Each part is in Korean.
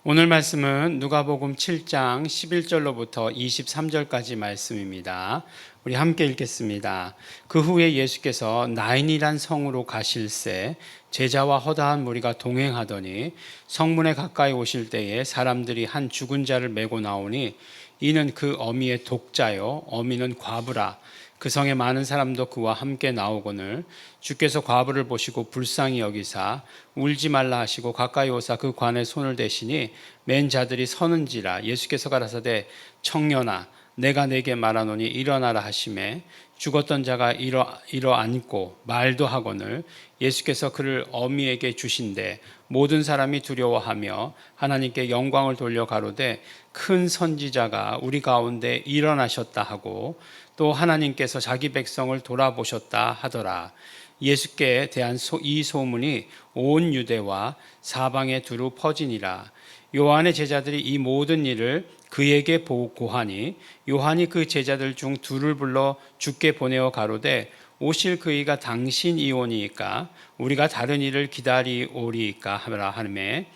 오늘 말씀은 누가복음 7장 11절로부터 23절까지 말씀입니다. 우리 함께 읽겠습니다. 그 후에 예수께서 나인이란 성으로 가실새 제자와 허다한 무리가 동행하더니 성문에 가까이 오실 때에 사람들이 한 죽은 자를 메고 나오니 이는 그 어미의 독자요 어미는 과부라. 그 성에 많은 사람도 그와 함께 나오거늘 주께서 과부를 보시고 불쌍히 여기사 울지 말라 하시고 가까이 오사 그 관에 손을 대시니 맨 자들이 서는지라. 예수께서 가라사대 청년아 내가 네게 말하노니 일어나라 하시매 죽었던 자가 일어앉고 말도 하거늘 예수께서 그를 어미에게 주신대 모든 사람이 두려워하며 하나님께 영광을 돌려 가로되 큰 선지자가 우리 가운데 일어나셨다 하고 또 하나님께서 자기 백성을 돌아보셨다 하더라. 예수께 대한 이 소문이 온 유대와 사방에 두루 퍼지니라. 요한의 제자들이 이 모든 일을 그에게 보고하니 요한이 그 제자들 중 둘을 불러 주께 보내어 가로되 오실 그이가 당신이오니이까 우리가 다른 일을 기다리오리이까 하라 하매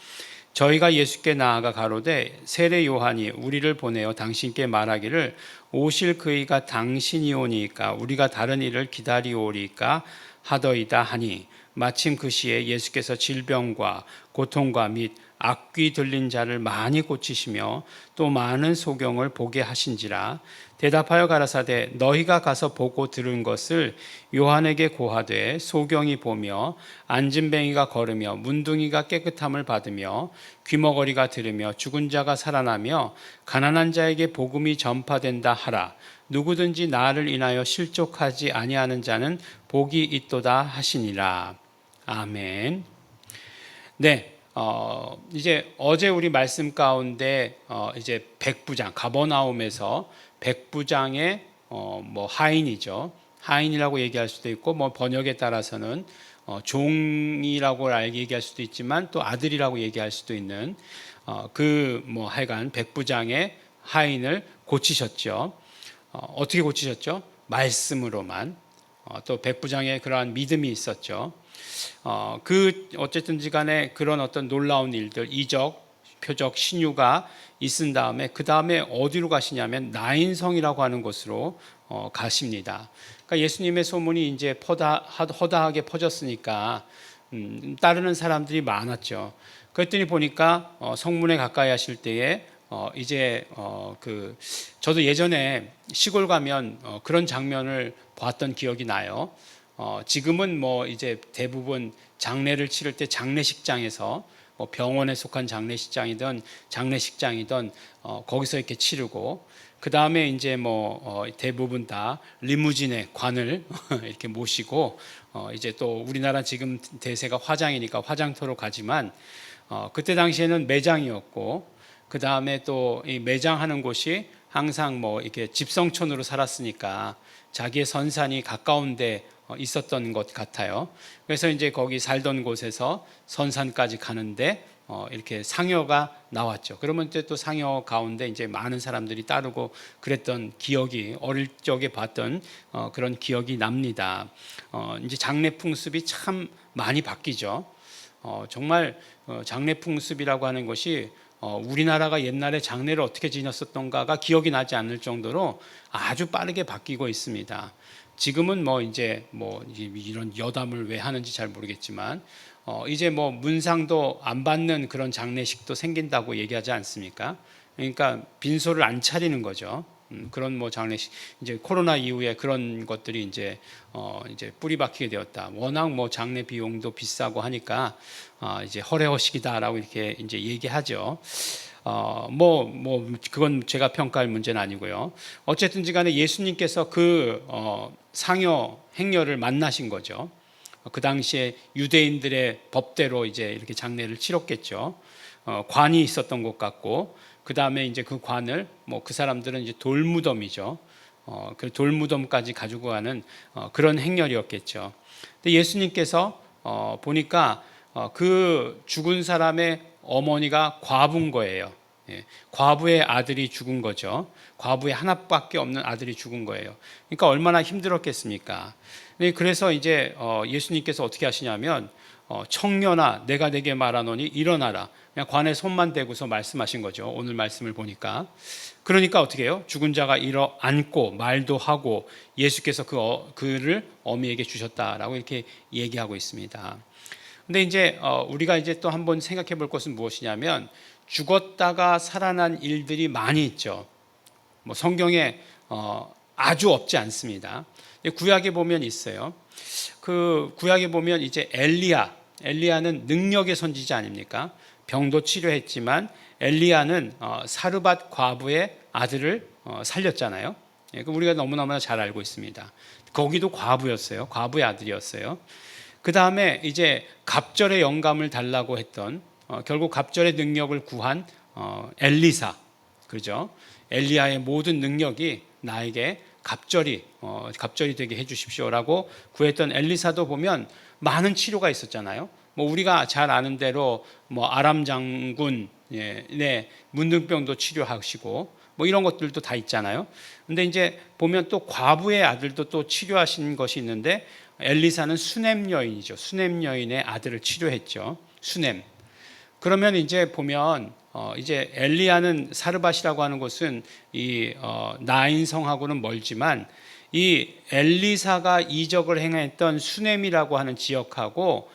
저희가 예수께 나아가 가로되 세례 요한이 우리를 보내어 당신께 말하기를 오실 그이가 당신이오니이까 우리가 다른 일을 기다리오리이까 하더이다 하니 마침 그 시에 예수께서 질병과 고통과 및 악귀 들린 자를 많이 고치시며 또 많은 소경을 보게 하신지라. 대답하여 가라사대 너희가 가서 보고 들은 것을 요한에게 고하되 소경이 보며 안진뱅이가 걸으며 문둥이가 깨끗함을 받으며 귀머거리가 들으며 죽은 자가 살아나며 가난한 자에게 복음이 전파된다 하라. 누구든지 나를 인하여 실족하지 아니하는 자는 복이 있도다 하시니라. 아멘. 네. 이제 어제 우리 말씀 가운데 이제 백부장 가버나움에서 백부장의 뭐 하인이죠. 하인이라고 얘기할 수도 있고 뭐 번역에 따라서는 종이라고 얘기할 수도 있지만 또 아들이라고 얘기할 수도 있는 그 뭐 하여간 백부장의 하인을 고치셨죠. 어떻게 고치셨죠? 말씀으로만. 또 백부장의 그러한 믿음이 있었죠. 어쨌든지 간에 그런 어떤 놀라운 일들, 이적, 표적, 신유가 있은 다음에 그 다음에 어디로 가시냐면 나인성이라고 하는 곳으로 가십니다. 그러니까 예수님의 소문이 이제 허다하게 퍼졌으니까 따르는 사람들이 많았죠. 그랬더니 보니까 성문에 가까이 하실 때에 저도 예전에 시골 가면 그런 장면을 봤던 기억이 나요. 지금은 뭐 이제 대부분 장례를 치를 때 장례식장에서 뭐 병원에 속한 장례식장이든 거기서 이렇게 치르고 그 다음에 이제 대부분 다 리무진에 관을 이렇게 모시고 이제 또 우리나라 지금 대세가 화장이니까 화장터로 가지만 그때 당시에는 매장이었고 그 다음에 또 이 매장하는 곳이 항상 뭐 이렇게 집성촌으로 살았으니까 자기의 선산이 가까운데 있었던 것 같아요. 그래서 이제 거기 살던 곳에서 선산까지 가는데 이렇게 상여가 나왔죠. 그러면 또 상여 가운데 이제 많은 사람들이 따르고 그랬던 기억이 어릴 적에 봤던 그런 기억이 납니다. 이제 장례 풍습이 참 많이 바뀌죠. 정말 장례 풍습이라고 하는 것이 우리나라가 옛날에 장례를 어떻게 지냈었던가가 기억이 나지 않을 정도로 아주 빠르게 바뀌고 있습니다. 지금은 이런 여담을 왜 하는지 잘 모르겠지만 이제 문상도 안 받는 그런 장례식도 생긴다고 얘기하지 않습니까? 그러니까 빈소를 안 차리는 거죠. 그런 장례식 이제 코로나 이후에 그런 것들이 이제 뿌리박히게 되었다. 워낙 장례 비용도 비싸고 하니까 이제 허례허식이다라고 이렇게 이제 얘기하죠. 그건 제가 평가할 문제는 아니고요. 어쨌든지 간에 예수님께서 그 상여 행렬을 만나신 거죠. 그 당시에 유대인들의 법대로 이제 이렇게 장례를 치렀겠죠. 관이 있었던 것 같고, 그 다음에 이제 그 관을 그 사람들은 이제 돌무덤이죠. 그 돌무덤까지 가지고 가는 그런 행렬이었겠죠. 근데 예수님께서 보니까 그 죽은 사람의 어머니가 과부인 거예요. 과부의 아들이 죽은 거죠. 과부의 하나밖에 없는 아들이 죽은 거예요. 그러니까 얼마나 힘들었겠습니까? 그래서 이제 예수님께서 어떻게 하시냐면 청년아 내가 내게 말하노니 일어나라. 그냥 관에 손만 대고서 말씀하신 거죠. 오늘 말씀을 보니까. 그러니까 어떻게 해요? 죽은 자가 일어 앉고 말도 하고 예수께서 그를 어미에게 주셨다라고 이렇게 얘기하고 있습니다. 근데 이제 우리가 이제 또 한번 생각해 볼 것은 무엇이냐면 죽었다가 살아난 일들이 많이 있죠. 뭐 성경에 아주 없지 않습니다. 구약에 보면 있어요. 그 구약에 보면 이제 엘리야는 능력의 선지자 아닙니까? 병도 치료했지만 엘리야는 사르밧 과부의 아들을 살렸잖아요. 우리가 너무너무나 잘 알고 있습니다. 거기도 과부였어요. 과부의 아들이었어요. 그 다음에 이제 갑절의 영감을 달라고 했던 결국 갑절의 능력을 구한 엘리사, 그죠? 엘리야의 모든 능력이 나에게 갑절이 되게 해주십시오라고 구했던 엘리사도 보면 많은 치료가 있었잖아요. 뭐 우리가 잘 아는 대로 뭐 아람 장군 문둥병도 치료하시고 뭐 이런 것들도 다 있잖아요. 근데 이제 보면 또 과부의 아들도 또 치료하신 것이 있는데 엘리사는 수넴 여인이죠. 수넴 여인의 아들을 치료했죠. 수넴. 그러면 이제 보면 이제 엘리야는 사르밧이라고 하는 곳은 이 나인 성하고는 멀지만 이 엘리사가 이적을 행했던 수넴이라고 하는 지역하고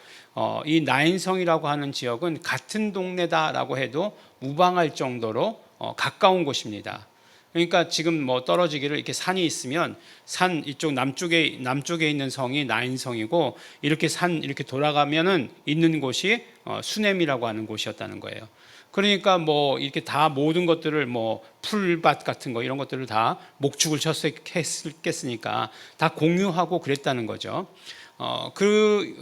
이 나인 성이라고 하는 지역은 같은 동네다라고 해도 무방할 정도로 가까운 곳입니다. 그러니까 지금 뭐 떨어지기를 이렇게 산이 있으면 산 이쪽 남쪽에 있는 성이 나인성이고 이렇게 산 이렇게 돌아가면은 있는 곳이 수넴이라고 하는 곳이었다는 거예요. 그러니까 뭐 이렇게 다 모든 것들을 뭐 풀밭 같은 거 이런 것들을 다 목축을 쳤겠으니까 다 공유하고 그랬다는 거죠.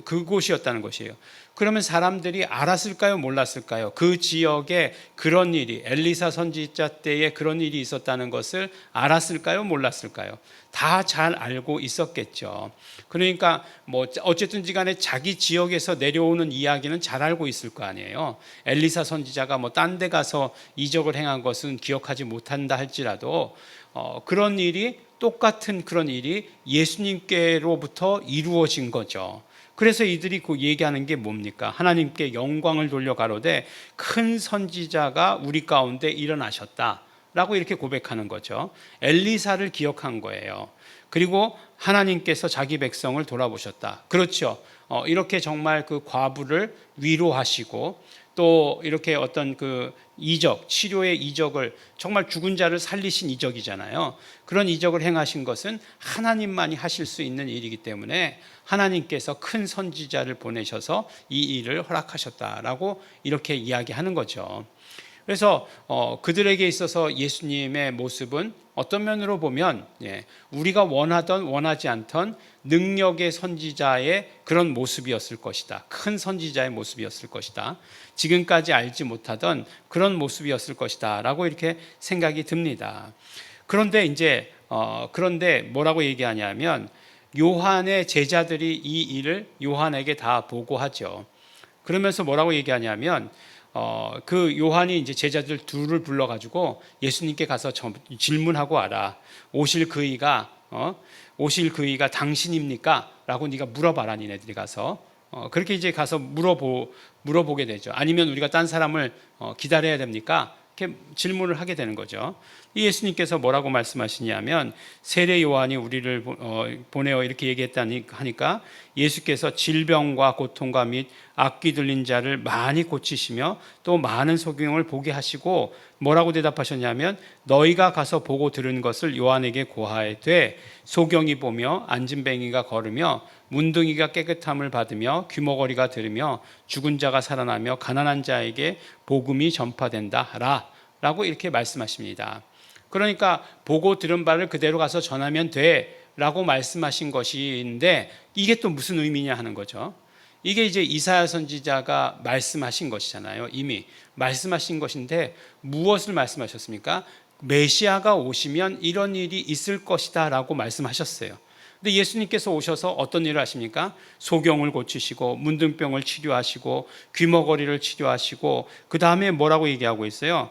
그곳이었다는 것이에요. 그러면 사람들이 알았을까요? 몰랐을까요? 그 지역에 그런 일이 엘리사 선지자 때에 그런 일이 있었다는 것을 알았을까요? 몰랐을까요? 다 잘 알고 있었겠죠. 그러니까 뭐 어쨌든지 간에 자기 지역에서 내려오는 이야기는 잘 알고 있을 거 아니에요. 엘리사 선지자가 뭐 딴 데 가서 이적을 행한 것은 기억하지 못한다 할지라도 그런 일이 똑같은 그런 일이 예수님께로부터 이루어진 거죠. 그래서 이들이 그 얘기하는 게 뭡니까? 하나님께 영광을 돌려 가로되 큰 선지자가 우리 가운데 일어나셨다라고 이렇게 고백하는 거죠. 엘리사를 기억한 거예요. 그리고 하나님께서 자기 백성을 돌아보셨다. 그렇죠. 이렇게 정말 그 과부를 위로하시고 또 이렇게 어떤 그 이적, 치료의 이적을 정말 죽은 자를 살리신 이적이잖아요. 그런 이적을 행하신 것은 하나님만이 하실 수 있는 일이기 때문에 하나님께서 큰 선지자를 보내셔서 이 일을 허락하셨다라고 이렇게 이야기하는 거죠. 그래서 그들에게 있어서 예수님의 모습은 어떤 면으로 보면 우리가 원하던 원하지 않던 능력의 선지자의 그런 모습이었을 것이다. 큰 선지자의 모습이었을 것이다. 지금까지 알지 못하던 그런 모습이었을 것이다 라고 이렇게 생각이 듭니다. 그런데 이제 그런데 뭐라고 얘기하냐면 요한의 제자들이 이 일을 요한에게 다 보고하죠. 그러면서 뭐라고 얘기하냐면 그 요한이 이제 제자들 둘을 불러가지고 예수님께 가서 질문하고 와라. 오실 그이가 당신입니까? 라고 네가 물어봐라. 니네들이 가서 그렇게 이제 가서 물어보게 되죠. 아니면 우리가 딴 사람을 기다려야 됩니까? 이렇게 질문을 하게 되는 거죠. 이 예수님께서 뭐라고 말씀하시냐면 세례 요한이 우리를 보내어 이렇게 얘기했다니 하니까 예수께서 질병과 고통과 및 악귀 들린 자를 많이 고치시며 또 많은 소경을 보게 하시고 뭐라고 대답하셨냐면 너희가 가서 보고 들은 것을 요한에게 고하되 소경이 보며 안진뱅이가 걸으며 문둥이가 깨끗함을 받으며 귀머거리가 들으며 죽은 자가 살아나며 가난한 자에게 복음이 전파된다 하라 라고 이렇게 말씀하십니다. 그러니까 보고 들은 바를 그대로 가서 전하면 돼 라고 말씀하신 것인데 이게 또 무슨 의미냐 하는 거죠. 이게 이제 이사야 선지자가 말씀하신 것이잖아요. 이미 말씀하신 것인데 무엇을 말씀하셨습니까? 메시아가 오시면 이런 일이 있을 것이다 라고 말씀하셨어요. 근데 예수님께서 오셔서 어떤 일을 하십니까? 소경을 고치시고 문둥병을 치료하시고 귀머거리를 치료하시고 그 다음에 뭐라고 얘기하고 있어요?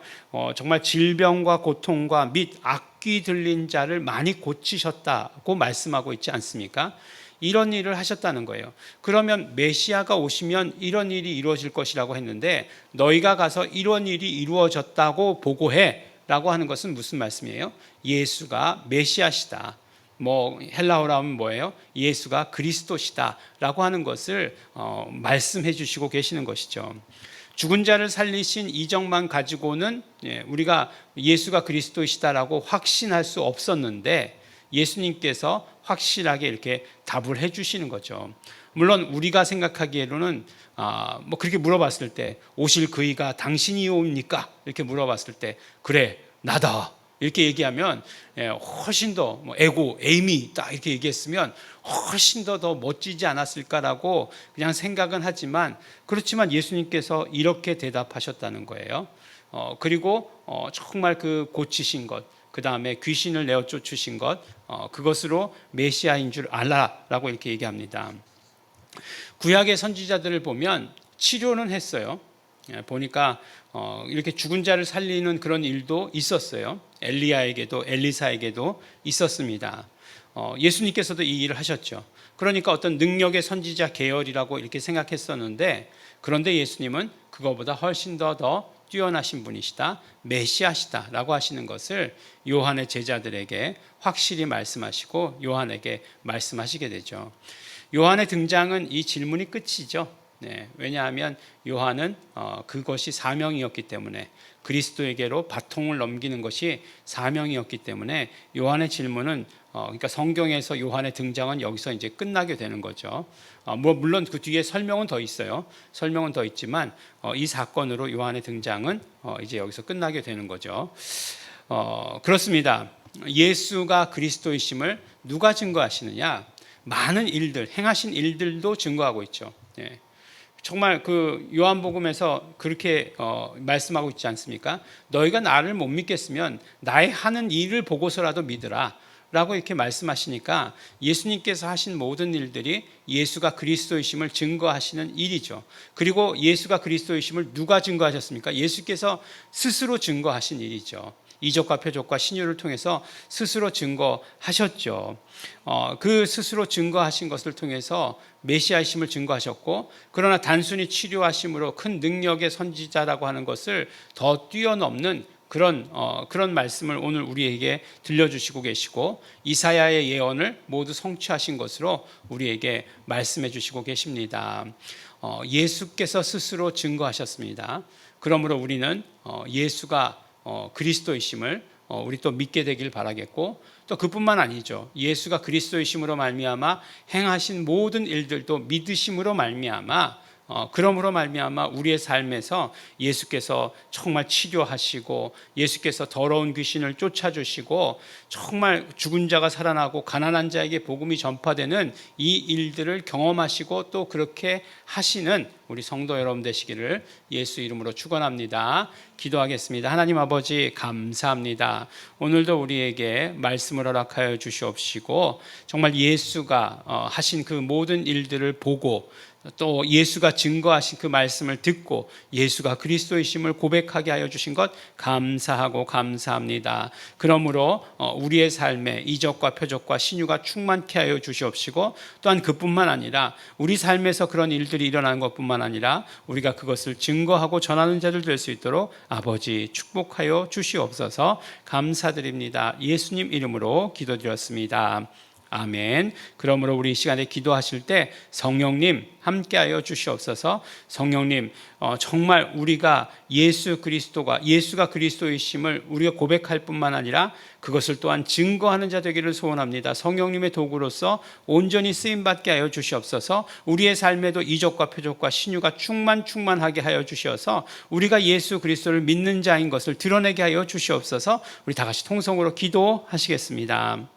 정말 질병과 고통과 및 악귀 들린 자를 많이 고치셨다고 말씀하고 있지 않습니까? 이런 일을 하셨다는 거예요. 그러면 메시아가 오시면 이런 일이 이루어질 것이라고 했는데 너희가 가서 이런 일이 이루어졌다고 보고해 라고 하는 것은 무슨 말씀이에요? 예수가 메시아시다. 헬라어로 하면 뭐예요? 예수가 그리스도시다 라고 하는 것을 말씀해 주시고 계시는 것이죠. 죽은 자를 살리신 이적만 가지고는 우리가 예수가 그리스도시다라고 확신할 수 없었는데 예수님께서 확실하게 이렇게 답을 해 주시는 거죠. 물론 우리가 생각하기에는 그렇게 물어봤을 때 오실 그이가 당신이옵니까? 이렇게 물어봤을 때 그래 나다 이렇게 얘기하면 훨씬 더 에이미 딱 이렇게 얘기했으면 훨씬 더 멋지지 않았을까라고 그냥 생각은 하지만 그렇지만 예수님께서 이렇게 대답하셨다는 거예요. 그리고 정말 그 고치신 것, 그 다음에 귀신을 내어 쫓으신 것, 그것으로 메시아인 줄 알라라고 이렇게 얘기합니다. 구약의 선지자들을 보면 치료는 했어요. 보니까 이렇게 죽은 자를 살리는 그런 일도 있었어요. 엘리야에게도 엘리사에게도 있었습니다. 예수님께서도 이 일을 하셨죠. 그러니까 어떤 능력의 선지자 계열이라고 이렇게 생각했었는데 그런데 예수님은 그거보다 훨씬 더 뛰어나신 분이시다, 메시아시다 라고 하시는 것을 요한의 제자들에게 확실히 말씀하시고 요한에게 말씀하시게 되죠. 요한의 등장은 이 질문이 끝이죠. 왜냐하면 요한은 그것이 사명이었기 때문에 그리스도에게로 바통을 넘기는 것이 사명이었기 때문에 요한의 질문은 그러니까 성경에서 요한의 등장은 여기서 이제 끝나게 되는 거죠. 물론 그 뒤에 설명은 더 있어요. 설명은 더 있지만 이 사건으로 요한의 등장은 이제 여기서 끝나게 되는 거죠. 그렇습니다. 예수가 그리스도이심을 누가 증거하시느냐? 많은 일들, 행하신 일들도 증거하고 있죠. 정말 그 요한복음에서 그렇게 말씀하고 있지 않습니까? 너희가 나를 못 믿겠으면 나의 하는 일을 보고서라도 믿으라 라고 이렇게 말씀하시니까 예수님께서 하신 모든 일들이 예수가 그리스도이심을 증거하시는 일이죠. 그리고 예수가 그리스도이심을 누가 증거하셨습니까? 예수께서 스스로 증거하신 일이죠. 이적과 표적과 신유를 통해서 스스로 증거하셨죠. 그 스스로 증거하신 것을 통해서 메시아이심을 증거하셨고 그러나 단순히 치료하심으로 큰 능력의 선지자라고 하는 것을 더 뛰어넘는 그런 말씀을 오늘 우리에게 들려주시고 계시고 이사야의 예언을 모두 성취하신 것으로 우리에게 말씀해 주시고 계십니다. 예수께서 스스로 증거하셨습니다. 그러므로 우리는 예수가 그리스도이심을 우리 또 믿게 되길 바라겠고 또 그뿐만 아니죠. 예수가 그리스도이심으로 말미암아 행하신 모든 일들도 믿으심으로 말미암아 그러므로 말미암아 우리의 삶에서 예수께서 정말 치료하시고 예수께서 더러운 귀신을 쫓아주시고 정말 죽은 자가 살아나고 가난한 자에게 복음이 전파되는 이 일들을 경험하시고 또 그렇게 하시는 우리 성도 여러분 되시기를 예수 이름으로 축원합니다. 기도하겠습니다. 하나님 아버지 감사합니다. 오늘도 우리에게 말씀을 허락하여 주시옵시고 정말 예수가 하신 그 모든 일들을 보고 또 예수가 증거하신 그 말씀을 듣고 예수가 그리스도이심을 고백하게 하여 주신 것 감사하고 감사합니다. 그러므로 우리의 삶에 이적과 표적과 신유가 충만케 하여 주시옵시고 또한 그뿐만 아니라 우리 삶에서 그런 일들이 일어나는 것뿐만 아니라 우리가 그것을 증거하고 전하는 자들 될 수 있도록 아버지 축복하여 주시옵소서. 감사드립니다. 예수님 이름으로 기도드렸습니다. 아멘. 그러므로 우리 이 시간에 기도하실 때 성령님 함께하여 주시옵소서. 성령님 정말 우리가 예수가 그리스도이심을 우리가 고백할 뿐만 아니라 그것을 또한 증거하는 자 되기를 소원합니다. 성령님의 도구로서 온전히 쓰임받게 하여 주시옵소서. 우리의 삶에도 이적과 표적과 신유가 충만하게 하여 주시어서 우리가 예수 그리스도를 믿는 자인 것을 드러내게 하여 주시옵소서. 우리 다 같이 통성으로 기도하시겠습니다.